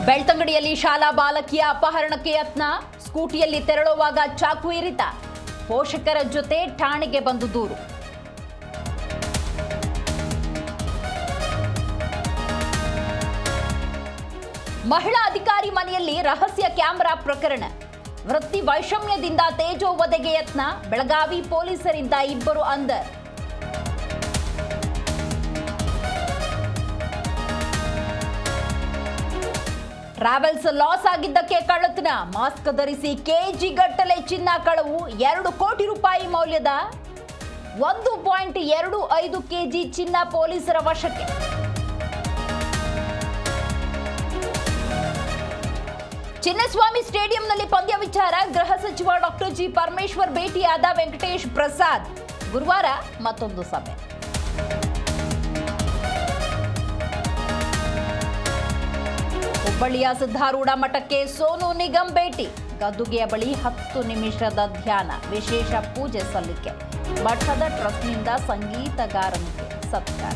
ಬೆಳ್ತಂಗಡಿಯಲ್ಲಿ ಶಾಲಾ ಬಾಲಕಿಯ ಅಪಹರಣಕ್ಕೆ ಯತ್ನ, ಸ್ಕೂಟಿಯಲ್ಲಿ ತೆರಳುವಾಗ ಚಾಕು ಇರಿತ, ಪೋಷಕರ ಜೊತೆ ಠಾಣೆಗೆ ಬಂದು ದೂರು. ಮಹಿಳಾ ಅಧಿಕಾರಿ ಮನೆಯಲ್ಲಿ ರಹಸ್ಯ ಕ್ಯಾಮೆರಾ ಪ್ರಕರಣ, ವೃತ್ತಿ ವೈಷಮ್ಯದಿಂದ ತೇಜೋವಧೆಗೆ ಯತ್ನ, ಬೆಳಗಾವಿ ಪೊಲೀಸರಿಂದ ಇಬ್ಬರು ಅಂದರ್. ಟ್ರಾವೆಲ್ಸ್ ಲಾಸ್ ಆಗಿದ್ದಕ್ಕೆ ಕಳ್ಳತನ, ಮಾಸ್ಕ್ ಧರಿಸಿ ಕೆಜಿ ಗಟ್ಟಲೆ ಚಿನ್ನ ಕಳವು, 2 ಕೋಟಿ ರೂಪಾಯಿ ಮೌಲ್ಯದ 1.25 ಕೆಜಿ ಚಿನ್ನ ಪೊಲೀಸರ ವಶಕ್ಕೆ. ಚಿನ್ನಸ್ವಾಮಿ ಸ್ಟೇಡಿಯಂನಲ್ಲಿ ಪಂದ್ಯ ವಿಚಾರ, ಗೃಹ ಸಚಿವ ಡಾಕ್ಟರ್ ಜಿ ಪರಮೇಶ್ವರ್ ಭೇಟಿಯಾದ ವೆಂಕಟೇಶ್ ಪ್ರಸಾದ್. ಗುರುವಾರ ಮತ್ತೊಂದು ಸಭೆ. ಹುಬ್ಬಳ್ಳಿಯ ಸಿದ್ಧಾರೂಢ ಮಠಕ್ಕೆ ಸೋನು ನಿಗಮ್ ಭೇಟಿ, ಗದ್ದುಗೆಯ ಬಳಿ 10 ನಿಮಿಷದ ಧ್ಯಾನ, ವಿಶೇಷ ಪೂಜೆ ಸಲ್ಲಿಕೆ, ಮಠದ ಟ್ರಸ್ಟ್ನಿಂದ ಸಂಗೀತಗಾರನಿಗೆ ಸತ್ಕಾರ.